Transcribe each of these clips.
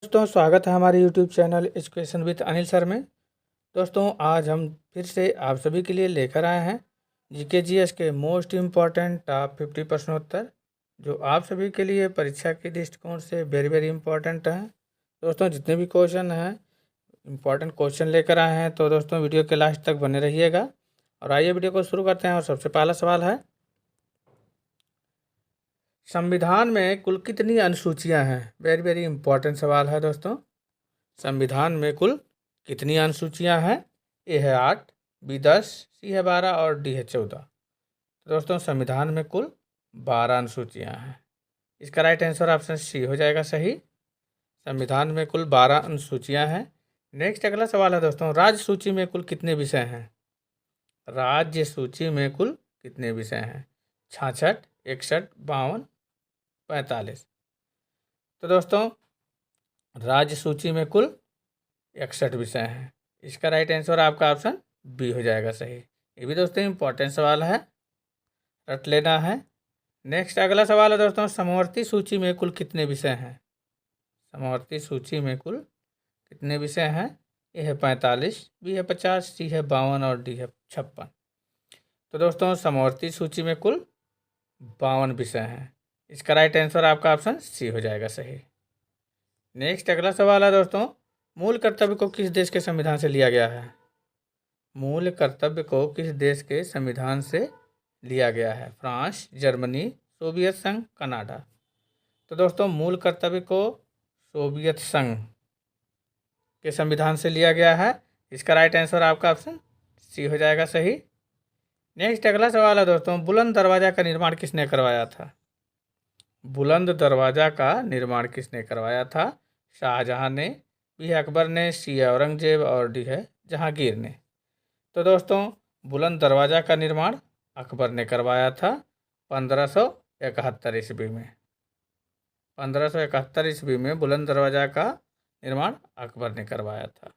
दोस्तों स्वागत है हमारे YouTube channel education with Anil sir में। दोस्तों आज हम फिर से आप सभी के लिए लेकर आए हैं जीके जीएस के मोस्ट इम्पॉर्टेंट टॉप 50 प्रश्नोत्तर, जो आप सभी के लिए परीक्षा के दृष्टिकोण से वेरी वेरी इम्पॉर्टेंट हैं। दोस्तों जितने भी क्वेश्चन हैं इम्पॉर्टेंट क्वेश्चन लेकर आए हैं, तो दोस्तों वीडियो के लास्ट तक बने रहिएगा। और आइए वीडियो को शुरू करते हैं। और सबसे पहला सवाल है, संविधान में कुल कितनी अनुसूचियां हैं? वेरी वेरी इंपॉर्टेंट सवाल है दोस्तों। संविधान में कुल कितनी अनुसूचियां हैं? ए है 8, बी 10, सी है 12 और डी है 14। तो दोस्तों संविधान में कुल 12 अनुसूचियां हैं। इसका राइट आंसर ऑप्शन सी हो जाएगा सही। संविधान में कुल 12 अनुसूचियां हैं। नेक्स्ट अगला सवाल है दोस्तों, राज्य सूची में कुल कितने विषय हैं? राज्य सूची में कुल कितने विषय हैं? 66, 61, 52, 45। तो दोस्तों राज्य सूची में कुल 61 विषय हैं। इसका राइट आंसर आपका ऑप्शन बी हो जाएगा सही। ये भी दोस्तों इंपॉर्टेंट सवाल है, रट लेना है। नेक्स्ट अगला सवाल है दोस्तों, समवर्ती सूची में कुल कितने विषय हैं? समवर्ती सूची में कुल कितने विषय हैं? ए है 45, बी है 50, सी है 52 और डी है 56। तो दोस्तों समवर्ती सूची में कुल 52 विषय हैं। इसका राइट आंसर आपका ऑप्शन सी हो जाएगा सही। नेक्स्ट अगला सवाल है दोस्तों, मूल कर्तव्य को किस देश के संविधान से लिया गया है? मूल कर्तव्य को किस देश के संविधान से लिया गया है? फ्रांस, जर्मनी, सोवियत संघ, कनाडा। तो दोस्तों मूल कर्तव्य को सोवियत संघ के संविधान से लिया गया है। इसका राइट आंसर आपका ऑप्शन सी हो जाएगा सही। नेक्स्ट अगला सवाल है दोस्तों, बुलंद दरवाजा का निर्माण किसने करवाया था? बुलंद दरवाजा का निर्माण किसने करवाया था? शाहजहां ने, बी है अकबर ने, सी है औरंगजेब और डी है जहांगीर ने। तो दोस्तों बुलंद दरवाजा का निर्माण अकबर ने करवाया था 1571 ईस्वी में। 1571 ईस्वी में बुलंद दरवाजा का निर्माण अकबर ने करवाया था।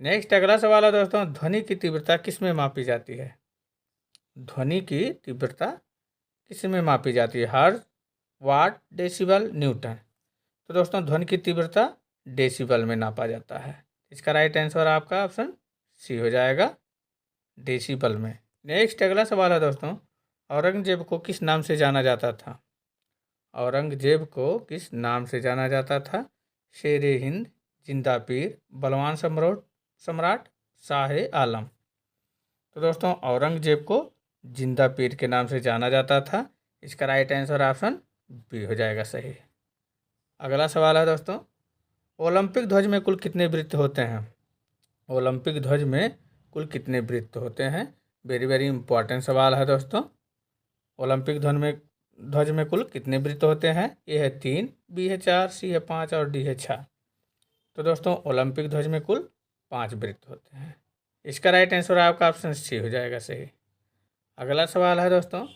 नेक्स्ट अगला सवाल है दोस्तों, ध्वनि की तीव्रता किस में मापी जाती है? ध्वनि की तीव्रता किस में मापी जाती है? हर्ट्ज, वाट, डेसिबल, न्यूटन। तो दोस्तों ध्वनि की तीव्रता डेसिबल में नापा जाता है। इसका राइट आंसर आपका ऑप्शन सी हो जाएगा, डेसिबल में। नेक्स्ट अगला सवाल है दोस्तों, औरंगजेब को किस नाम से जाना जाता था? औरंगजेब को किस नाम से जाना जाता था? शेरे हिंद, जिंदा पीर, बलवान सम्राट, शाह आलम। तो दोस्तों औरंगजेब को जिंदा पीर के नाम से जाना जाता था। इसका राइट आंसर ऑप्शन बी हो जाएगा सही। अगला सवाल है दोस्तों, ओलंपिक ध्वज में कुल कितने वृत्त होते हैं? ओलंपिक ध्वज में कुल कितने वृत्त होते हैं? वेरी वेरी इंपॉर्टेंट सवाल है दोस्तों। ओलंपिक ध्वज में कुल कितने वृत्त होते हैं? ए है 3, बी है 4, सी है 5 और डी है 6। तो दोस्तों ओलंपिक ध्वज में कुल 5 वृत्त होते हैं। इसका राइट आंसर आपका ऑप्शन सी हो जाएगा सही। अगला सवाल है दोस्तों,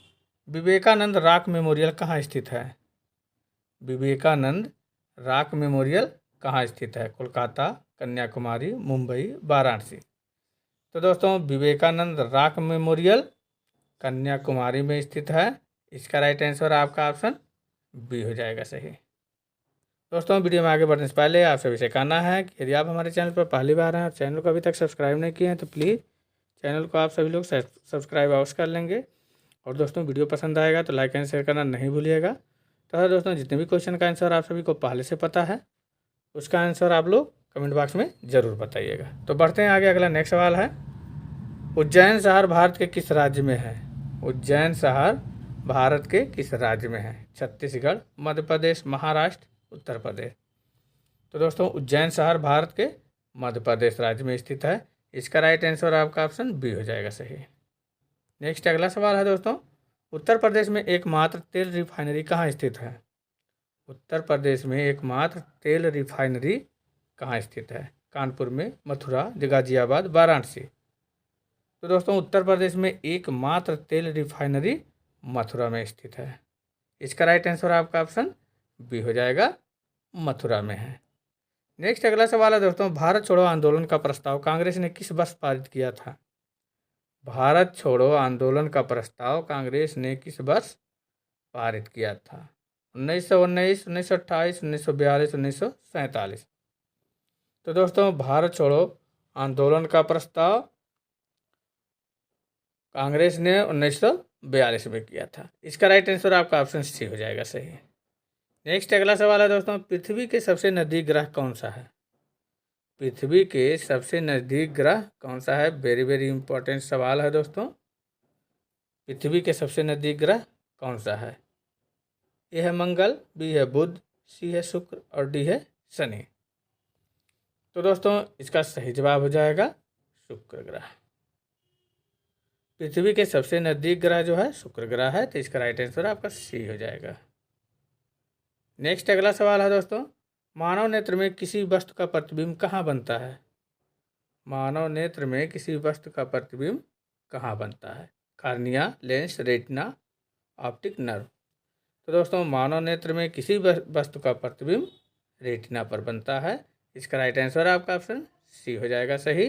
विवेकानंद रॉक मेमोरियल कहाँ स्थित है? विवेकानंद रॉक मेमोरियल कहाँ स्थित है? कोलकाता, कन्याकुमारी, मुंबई, वाराणसी। तो दोस्तों विवेकानंद रॉक मेमोरियल कन्याकुमारी में स्थित है। इसका राइट आंसर आपका ऑप्शन बी हो जाएगा सही। दोस्तों वीडियो में आगे बढ़ने से पहले आप सभी से कहना है कि यदि आप हमारे चैनल पर पहली बार हैं और चैनल को अभी तक सब्सक्राइब नहीं किए हैं तो प्लीज़ चैनल को आप सभी लोग सब्सक्राइब अवश्य कर लेंगे। और दोस्तों वीडियो पसंद आएगा तो लाइक एंड शेयर करना नहीं भूलिएगा। तो दोस्तों जितने भी क्वेश्चन का आंसर आप सभी को पहले से पता है उसका आंसर आप लोग कमेंट बॉक्स में ज़रूर बताइएगा। तो बढ़ते हैं आगे। अगला नेक्स्ट सवाल है, उज्जैन शहर भारत के किस राज्य में है? उज्जैन शहर भारत के किस राज्य में है? छत्तीसगढ़, मध्य प्रदेश, महाराष्ट्र, उत्तर प्रदेश। तो दोस्तों उज्जैन शहर भारत के मध्य प्रदेश राज्य में स्थित है। इसका राइट आंसर आपका ऑप्शन बी हो जाएगा सही। नेक्स्ट अगला सवाल है दोस्तों, उत्तर प्रदेश में एकमात्र तेल रिफाइनरी कहाँ स्थित है? उत्तर प्रदेश में एकमात्र तेल रिफाइनरी कहाँ स्थित है? कानपुर में, मथुरा, गाजियाबाद, वाराणसी। तो दोस्तों उत्तर प्रदेश में एकमात्र तेल रिफाइनरी मथुरा में स्थित है। इसका राइट आंसर आपका ऑप्शन बी हो जाएगा, मथुरा में है। नेक्स्ट अगला सवाल है दोस्तों, भारत छोड़ो आंदोलन का प्रस्ताव कांग्रेस ने किस वर्ष पारित किया था? भारत छोड़ो आंदोलन का प्रस्ताव कांग्रेस ने किस वर्ष पारित किया था? 1919, 1928, 1942, 1947। तो दोस्तों भारत छोड़ो आंदोलन का प्रस्ताव कांग्रेस ने 1942 में किया था। इसका राइट आंसर आपका ऑप्शन सी हो जाएगा सही। नेक्स्ट अगला सवाल है दोस्तों, पृथ्वी के सबसे नजदीक ग्रह कौन सा है? पृथ्वी के सबसे नजदीक ग्रह कौन सा है? वेरी वेरी इंपॉर्टेंट सवाल है दोस्तों। पृथ्वी के सबसे नजदीक ग्रह कौन सा है? ए है मंगल, बी है बुध, सी है शुक्र और डी है शनि। तो दोस्तों इसका सही जवाब हो जाएगा शुक्र ग्रह। पृथ्वी के सबसे नजदीक ग्रह जो है शुक्र ग्रह है, तो इसका राइट आंसर आपका सी हो जाएगा। नेक्स्ट अगला सवाल है दोस्तों, मानव नेत्र में किसी वस्तु का प्रतिबिंब कहाँ बनता है? मानव नेत्र में किसी वस्तु का प्रतिबिंब कहाँ बनता है? Cornea, lens, retina, optic nerve. तो दोस्तों मानव नेत्र में किसी वस्तु का प्रतिबिंब रेटिना पर बनता है। इसका राइट आंसर आपका ऑप्शन सी हो जाएगा सही,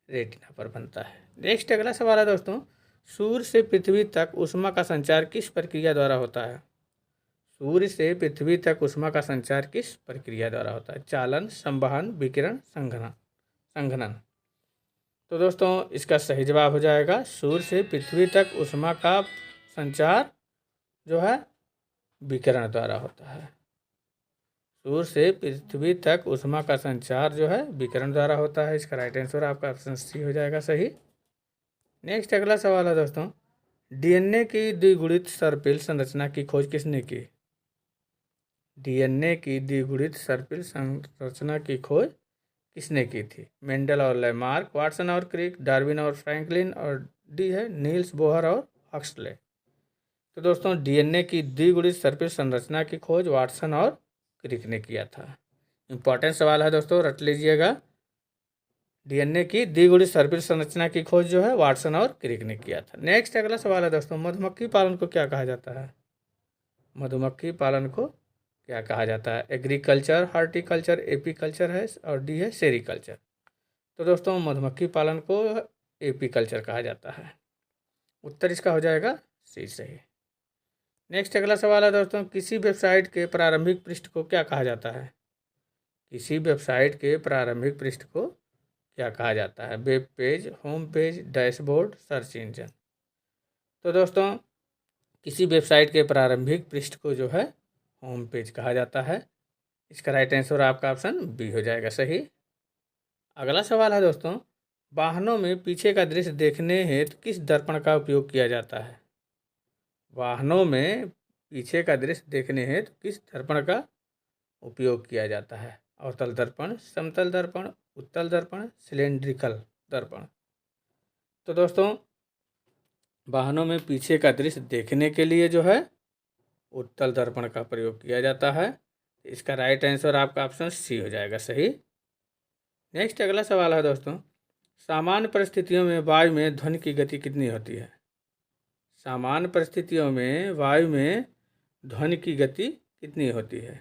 रेटिना पर बनता है। नेक्स्ट अगला सवाल है दोस्तों, सूर्य से पृथ्वी तक ऊष्मा का संचार किस प्रक्रिया द्वारा होता है? सूर्य से पृथ्वी तक ऊष्मा का संचार किस प्रक्रिया द्वारा होता है? चालन, संवहन, विकिरण, संघनन। तो दोस्तों इसका सही जवाब हो जाएगा सूर्य से पृथ्वी तक ऊष्मा का संचार जो है विकिरण द्वारा होता है। सूर्य से पृथ्वी तक ऊष्मा का संचार जो है विकिरण द्वारा होता है। इसका राइट आंसर आपका ऑप्शन सी हो जाएगा सही। नेक्स्ट अगला सवाल है दोस्तों, डीएनए की द्विगुणित सर्पिल संरचना की खोज किसने की? डीएनए की द्विगुणित सर्पिल संरचना की खोज किसने की थी? मेंडल और लेमार्क, वाटसन और क्रिक, डार्विन और फ्रैंकलिन और डी है नील्स बोहर और हक्सले। तो दोस्तों डीएनए की द्विगुणित सर्पिल संरचना की खोज वाटसन और क्रिक ने किया था। इंपॉर्टेंट सवाल है दोस्तों, रट लीजिएगा। डीएनए की द्विगुणित सर्पिल संरचना की खोज जो है वाटसन और क्रिक ने किया था। नेक्स्ट अगला सवाल है दोस्तों, मधुमक्खी पालन को क्या कहा जाता है? मधुमक्खी पालन को क्या कहा जाता है? एग्रीकल्चर, हॉर्टिकल्चर, एपीकल्चर है और डी है सेरीकल्चर। तो दोस्तों मधुमक्खी पालन को एपीकल्चर कहा जाता है। उत्तर इसका हो जाएगा सी सही। नेक्स्ट अगला सवाल है दोस्तों, किसी वेबसाइट के प्रारंभिक पृष्ठ को क्या कहा जाता है? किसी वेबसाइट के प्रारंभिक पृष्ठ को क्या कहा जाता है? Web page, home page, dashboard, search engine. तो दोस्तों किसी वेबसाइट के प्रारंभिक पृष्ठ को जो है होम पेज कहा जाता है। इसका राइट आंसर आपका ऑप्शन बी हो जाएगा सही। अगला सवाल है दोस्तों, वाहनों में पीछे का दृश्य देखने हेतु किस दर्पण का उपयोग किया जाता है? वाहनों में पीछे का दृश्य देखने हेतु किस दर्पण का उपयोग किया जाता है? अवतल दर्पण, समतल दर्पण, उत्तल दर्पण, सिलेंड्रिकल दर्पण। तो दोस्तों वाहनों में पीछे का दृश्य देखने के लिए जो है उत्तल दर्पण का प्रयोग किया जाता है। इसका राइट आंसर आपका ऑप्शन सी हो जाएगा सही। नेक्स्ट अगला सवाल है दोस्तों, सामान्य परिस्थितियों में वायु में ध्वनि की गति कितनी होती है? सामान्य परिस्थितियों में वायु में ध्वनि की गति कितनी होती है?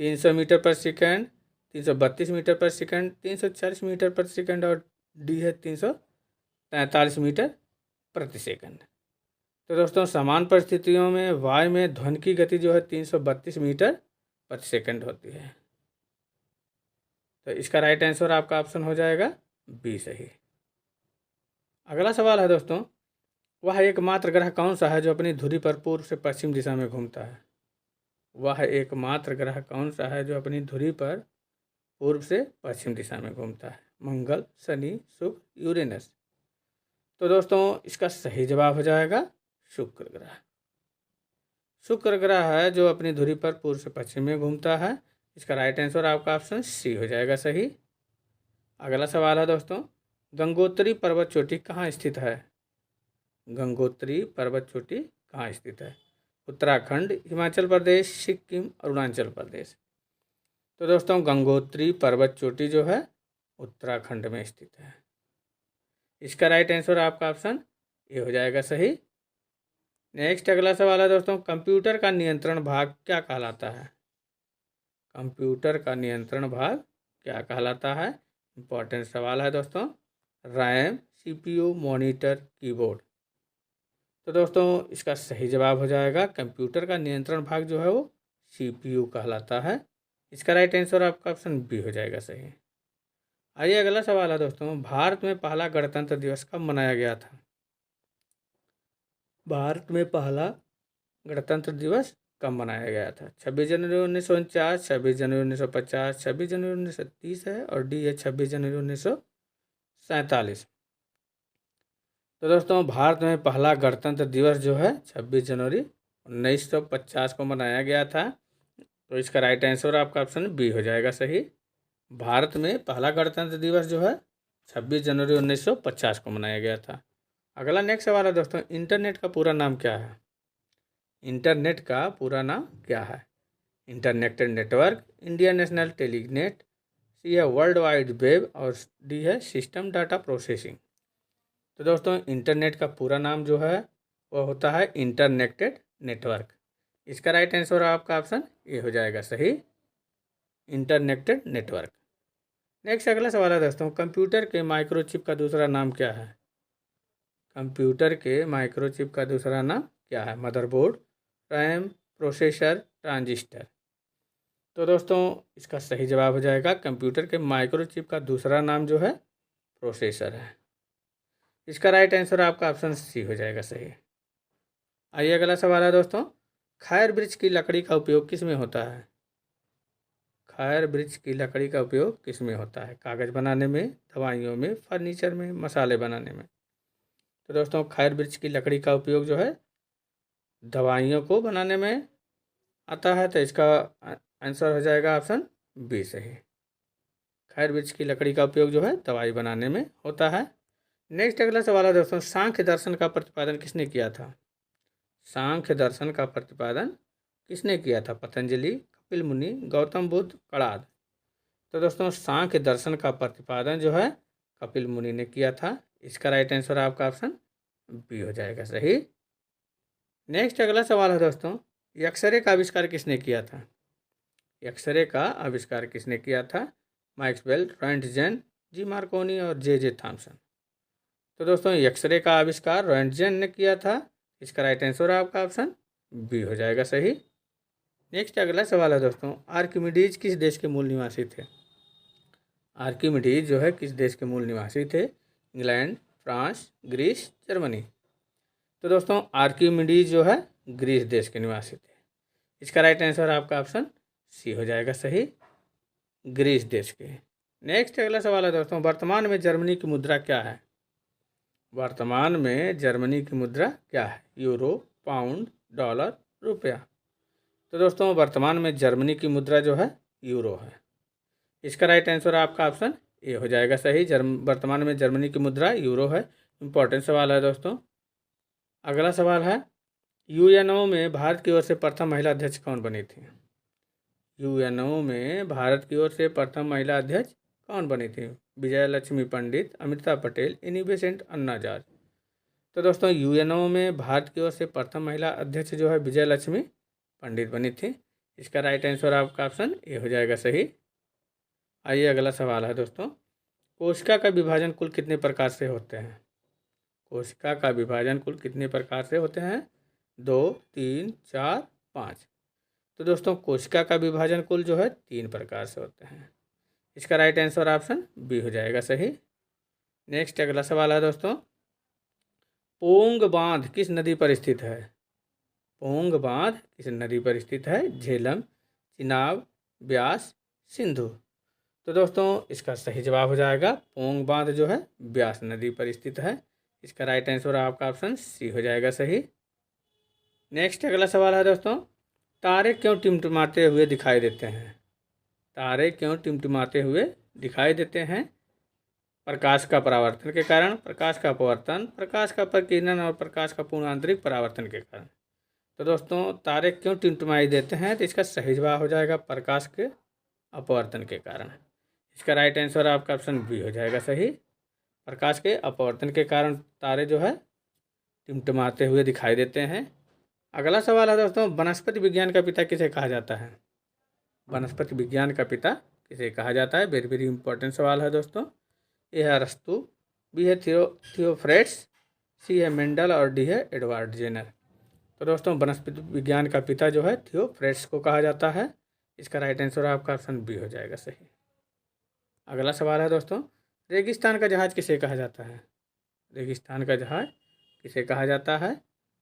300 मीटर पर सेकंड, 332 मीटर पर सेकंड, 340 मीटर पर सेकंड और डी है 343 मीटर प्रति सेकंड। तो दोस्तों समान परिस्थितियों में वायु में ध्वनि की गति जो है 332 मीटर प्रति सेकंड होती है। तो इसका राइट आंसर आपका ऑप्शन हो जाएगा बी सही। अगला सवाल है दोस्तों, वह एकमात्र ग्रह कौन सा है जो अपनी धुरी पर पूर्व से पश्चिम दिशा में घूमता है? वह एकमात्र ग्रह कौन सा है जो अपनी धुरी पर पूर्व से पश्चिम दिशा में घूमता है? मंगल, शनि, शुक्र, यूरेनस। तो दोस्तों इसका सही जवाब हो जाएगा शुक्र ग्रह। शुक्र ग्रह है जो अपनी धुरी पर पूर्व से पश्चिम में घूमता है। इसका राइट आंसर आपका ऑप्शन सी हो जाएगा सही। अगला सवाल है दोस्तों, गंगोत्री पर्वत चोटी कहाँ स्थित है? गंगोत्री पर्वत चोटी कहाँ स्थित है? उत्तराखंड, हिमाचल प्रदेश, सिक्किम, अरुणाचल प्रदेश। तो दोस्तों गंगोत्री पर्वत चोटी जो है उत्तराखंड में स्थित है। इसका राइट आंसर आपका ऑप्शन ए हो जाएगा सही। नेक्स्ट अगला सवाल है दोस्तों, कंप्यूटर का नियंत्रण भाग क्या कहलाता है? कंप्यूटर का नियंत्रण भाग क्या कहलाता है? इंपॉर्टेंट सवाल है दोस्तों। RAM, CPU, monitor, keyboard. तो दोस्तों इसका सही जवाब हो जाएगा कंप्यूटर का नियंत्रण भाग जो है वो सीपीयू कहलाता है। इसका राइट आंसर आपका ऑप्शन बी हो जाएगा सही। आइए अगला सवाल है दोस्तों, भारत में पहला गणतंत्र दिवस कब मनाया गया था? भारत में पहला गणतंत्र दिवस कब मनाया गया था? 26 जनवरी 1949, 26 जनवरी 1950, 26 जनवरी 1930 है, और डी है 26 जनवरी 1947। तो दोस्तों भारत में पहला गणतंत्र दिवस जो है 26 जनवरी 1950 को मनाया गया था। तो इसका राइट आंसर आपका ऑप्शन बी हो जाएगा सही। भारत में पहला गणतंत्र दिवस जो है 26 जनवरी 1950 को मनाया गया था। अगला नेक्स्ट सवाल है दोस्तों, इंटरनेट का पूरा नाम क्या है? इंटरनेट का पूरा नाम क्या है? इंटरनेटेड नेटवर्क, इंडिया नेशनल टेलीनेट, सी है वर्ल्ड वाइड वेब, और डी है सिस्टम डाटा प्रोसेसिंग। तो दोस्तों इंटरनेट का पूरा नाम जो है वो होता है इंटरनेटेड नेटवर्क। इसका राइट आंसर आपका ऑप्शन ए हो जाएगा सही, इंटरनेटेड नेटवर्क। नेक्स्ट अगला सवाल है दोस्तों, कंप्यूटर के माइक्रोचिप का दूसरा नाम क्या है? कंप्यूटर के माइक्रोचिप का दूसरा नाम क्या है? Motherboard, RAM, processor, transistor. तो दोस्तों इसका सही जवाब हो जाएगा, कंप्यूटर के माइक्रोचिप का दूसरा नाम जो है प्रोसेसर है। इसका राइट आंसर आपका ऑप्शन सी हो जाएगा सही। आइए अगला सवाल है दोस्तों, खैर वृक्ष की लकड़ी का उपयोग किस में होता है? खैर वृक्ष की लकड़ी का उपयोग किस में होता है? कागज़ बनाने में, दवाइयों में, फर्नीचर में, मसाले बनाने में। तो दोस्तों खैर वृक्ष की लकड़ी का उपयोग जो है दवाइयों को बनाने में आता है, तो इसका आंसर हो जाएगा ऑप्शन बी सही। खैर वृक्ष की लकड़ी का उपयोग जो है दवाई बनाने में होता है। नेक्स्ट अगला सवाल है दोस्तों, सांख्य दर्शन का प्रतिपादन किसने किया था? सांख्य दर्शन का प्रतिपादन किसने किया था? पतंजलि, कपिल मुनि, गौतम बुद्ध, कणाद। तो दोस्तों सांख्य दर्शन का प्रतिपादन जो है कपिल मुनि ने किया था। इसका राइट आंसर आपका ऑप्शन बी हो जाएगा सही। नेक्स्ट अगला सवाल है दोस्तों, एक्सरे का आविष्कार किसने किया था? एक्सरे का आविष्कार किसने किया था? मैक्सवेल, रोएंटजेन, जी मार्कोनी, और जे थॉमसन। तो दोस्तों एक्सरे का आविष्कार रोएंटजेन ने किया था। इसका राइट आंसर आपका ऑप्शन बी हो जाएगा सही। नेक्स्ट अगला सवाल है दोस्तों, आर्किमिडीज किस देश के मूल निवासी थे? आर्किमिडीज जो है किस देश के मूल निवासी थे? England, France, Greece, Germany. तो दोस्तों आर्किमिडीज जो है ग्रीस देश के निवासी थे। इसका राइट आंसर आपका ऑप्शन सी हो जाएगा सही, ग्रीस देश के। नेक्स्ट अगला सवाल है दोस्तों, वर्तमान में जर्मनी की मुद्रा क्या है? वर्तमान में जर्मनी की मुद्रा क्या है? यूरो, पाउंड, डॉलर, रुपया। तो दोस्तों वर्तमान में जर्मनी की मुद्रा जो है यूरो है। इसका राइट आंसर आपका ऑप्शन ए हो जाएगा सही, वर्तमान में जर्मनी की मुद्रा यूरो है। इंपॉर्टेंट सवाल है दोस्तों। अगला सवाल है, यूएनओ में भारत की ओर से प्रथम महिला अध्यक्ष कौन बनी थी? यूएनओ में भारत की ओर से प्रथम महिला अध्यक्ष कौन बनी थी? विजय लक्ष्मी पंडित, अमृता पटेल, एनी बेसेंट, अन्ना हजारे। तो दोस्तों यूएनओ में भारत की ओर से प्रथम महिला अध्यक्ष जो है विजय लक्ष्मी पंडित बनी थी। इसका राइट आंसर आपका ऑप्शन ए हो जाएगा सही। आइए अगला सवाल है दोस्तों, कोशिका का विभाजन कुल कितने प्रकार से होते हैं? कोशिका का विभाजन कुल कितने प्रकार से होते हैं? 2, 3, 4, 5। तो दोस्तों कोशिका का विभाजन कुल जो है 3 प्रकार से होते हैं। इसका राइट आंसर ऑप्शन बी हो जाएगा सही। नेक्स्ट अगला सवाल है दोस्तों, पोंग बांध किस नदी पर स्थित है? पोंग बांध किस नदी पर स्थित है? झेलम, चिनाब, ब्यास, सिंधु। तो दोस्तों इसका सही जवाब हो जाएगा पोंग बांध जो है ब्यास नदी पर स्थित है। इसका राइट आंसर आपका ऑप्शन सी हो जाएगा सही। नेक्स्ट अगला सवाल है दोस्तों, तारे क्यों टिमटिमाते हुए दिखाई देते हैं? तारे क्यों टिमटिमाते हुए दिखाई देते हैं? प्रकाश का परावर्तन के कारण, प्रकाश का अपवर्तन, प्रकाश का प्रकीर्णन, और प्रकाश का पूर्ण आंतरिक परावर्तन के कारण। तो दोस्तों तारे क्यों टिमटिमाई देते हैं? तो इसका सही जवाब हो जाएगा प्रकाश के अपवर्तन के कारण। इसका राइट आंसर आपका ऑप्शन बी हो जाएगा सही, प्रकाश के अपवर्तन के कारण तारे जो है टिमटिमाते हुए दिखाई देते हैं। अगला सवाल है दोस्तों, वनस्पति विज्ञान का पिता किसे कहा जाता है? वनस्पति विज्ञान का पिता किसे कहा जाता है? वेरी वेरी इंपॉर्टेंट सवाल है दोस्तों। ए है अरस्तु, बी है थियोफ्रेट्स, सी है मेंडल, और डी है एडवर्ड जेनर। तो दोस्तों वनस्पति विज्ञान का पिता जो है थियोफ्रेट्स को कहा जाता है। इसका राइट आंसर आपका ऑप्शन बी हो जाएगा सही। अगला सवाल है दोस्तों, रेगिस्तान का जहाज किसे कहा जाता है? रेगिस्तान का जहाज किसे कहा जाता है?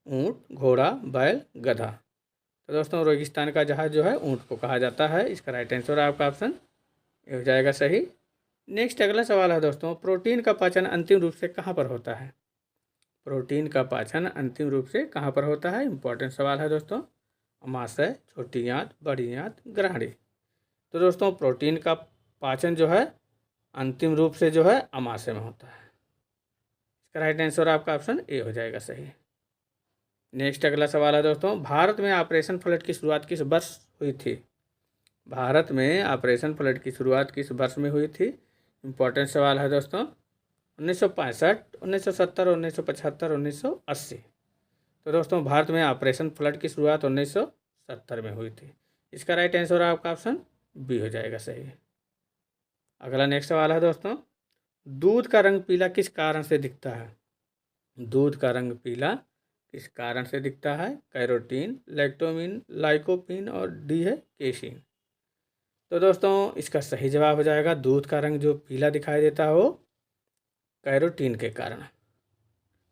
ऊँट, घोड़ा, बैल, गधा। तो दोस्तों रेगिस्तान का जहाज जो है ऊँट को कहा जाता है। इसका राइट आंसर आपका ऑप्शन ए हो जाएगा सही। नेक्स्ट अगला सवाल है दोस्तों, प्रोटीन का पाचन अंतिम रूप से कहाँ पर होता है? प्रोटीन का पाचन अंतिम रूप से कहाँ पर होता है? इंपॉर्टेंट सवाल है दोस्तों। अमाशय, छोटी आंत, बड़ी आंत, ग्रहणी। तो दोस्तों प्रोटीन का पाचन जो है अंतिम रूप से जो है अमाशय में होता है। इसका राइट आंसर आपका ऑप्शन ए हो जाएगा सही। नेक्स्ट अगला सवाल है दोस्तों, भारत में ऑपरेशन फ्लड की शुरुआत किस वर्ष हुई थी? भारत में ऑपरेशन फ्लड की शुरुआत किस वर्ष में हुई थी? इंपॉर्टेंट सवाल है दोस्तों। 1965, 1970, 1975, 1980। तो दोस्तों भारत में ऑपरेशन फ्लड की शुरुआत 1970 में हुई थी। इसका राइट आंसर आपका ऑप्शन बी हो जाएगा सही। अगला नेक्स्ट सवाल है दोस्तों, दूध का रंग पीला किस कारण से दिखता है? दूध का रंग पीला किस कारण से दिखता है? कैरोटीन, लैक्टोमिन, लाइकोपिन और डी है केसिन। तो दोस्तों इसका सही जवाब हो जाएगा, दूध का रंग जो पीला दिखाई देता है वो कैरोटीन के कारण।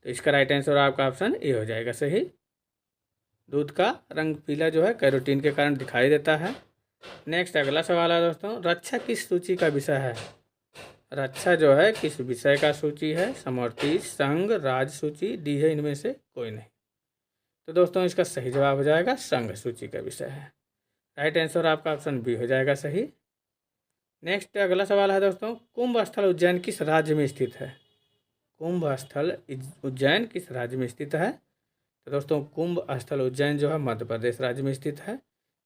तो इसका राइट आंसर आपका ऑप्शन ए हो जाएगा सही। दूध का रंग पीला जो है कैरोटीन के कारण दिखाई देता है। नेक्स्ट अगला सवाल है दोस्तों, रक्षा किस सूची का विषय है? रक्षा जो है किस विषय का सूची है? समवर्ती, संघ, राज्य सूची, डी है इनमें से कोई नहीं। तो दोस्तों इसका सही जवाब हो जाएगा संघ सूची का विषय है। राइट आंसर आपका ऑप्शन बी हो जाएगा सही। नेक्स्ट अगला सवाल है दोस्तों, कुंभ स्थल उज्जैन किस राज्य में स्थित है? कुंभ स्थल उज्जैन किस राज्य में स्थित है? तो दोस्तों कुंभ स्थल उज्जैन जो है मध्य प्रदेश राज्य में स्थित है।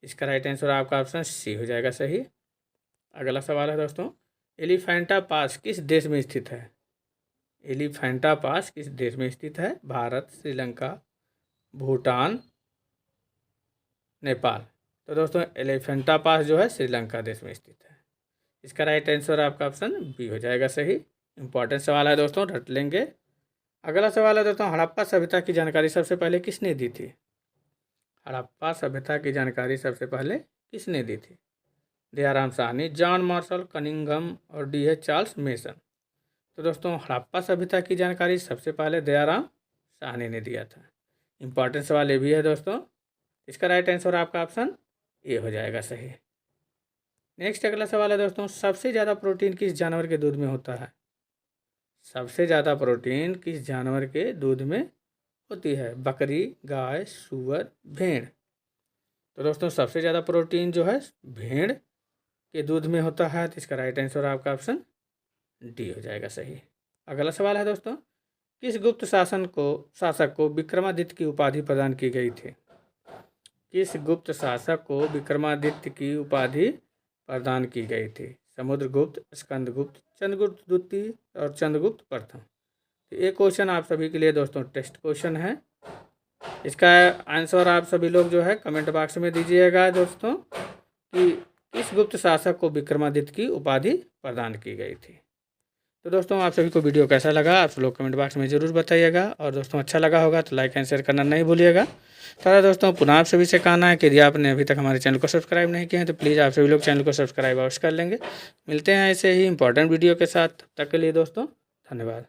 इसका राइट आंसर आपका ऑप्शन सी हो जाएगा सही। अगला सवाल है दोस्तों, एलिफेंटा पास किस देश में स्थित है? एलिफेंटा पास किस देश में स्थित है? भारत, श्रीलंका, भूटान, नेपाल। तो दोस्तों एलिफेंटा पास जो है श्रीलंका देश में स्थित है। इसका राइट आंसर आपका ऑप्शन बी हो जाएगा सही। इंपॉर्टेंट सवाल है दोस्तों, रट लेंगे। अगला सवाल है दोस्तों, हड़प्पा सभ्यता की जानकारी सबसे पहले किसने दी थी? हड़प्पा सभ्यता की जानकारी सबसे पहले किसने दी थी? Dayaram Sahni, John Marshall, Cunningham और डी है चार्ल्स मेसन। तो दोस्तों हड़प्पा सभ्यता की जानकारी सबसे पहले दयाराम साहनी ने दिया था। इंपॉर्टेंट सवाल ये भी है दोस्तों। इसका राइट आंसर आपका ऑप्शन ए हो जाएगा सही। नेक्स्ट अगला सवाल है दोस्तों, सबसे ज़्यादा प्रोटीन किस जानवर के दूध में होता है? सबसे ज़्यादा प्रोटीन किस जानवर के दूध में होती है? बकरी, गाय, सूअर, भेड़। तो दोस्तों सबसे ज़्यादा प्रोटीन जो है भेड़ के दूध में होता है। तो इसका राइट आंसर आपका ऑप्शन डी हो जाएगा सही। अगला सवाल है दोस्तों, किस गुप्त शासक को विक्रमादित्य की उपाधि प्रदान की गई थी? किस गुप्त शासक को विक्रमादित्य की उपाधि प्रदान की गई थी? समुद्रगुप्त, स्कंदगुप्त, चंद्रगुप्त द्वितीय और चंद्रगुप्त प्रथम। तो ये क्वेश्चन आप सभी के लिए दोस्तों टेस्ट क्वेश्चन है। इसका आंसर आप सभी लोग जो है कमेंट बॉक्स में दीजिएगा दोस्तों कि किस गुप्त शासक को विक्रमादित्य की उपाधि प्रदान की गई थी। तो दोस्तों आप सभी को वीडियो कैसा लगा आप लोग कमेंट बॉक्स में ज़रूर बताइएगा, और दोस्तों अच्छा लगा होगा तो लाइक एंड शेयर करना नहीं भूलिएगा। तो दोस्तों पुनः आप सभी से कहना है कि यदि आपने अभी तक हमारे चैनल को सब्सक्राइब नहीं किया है तो प्लीज़ आप सभी लोग चैनल को सब्सक्राइब अवश्य कर लेंगे। मिलते हैं ऐसे ही इंपॉर्टेंट वीडियो के साथ, तब तक के लिए दोस्तों धन्यवाद।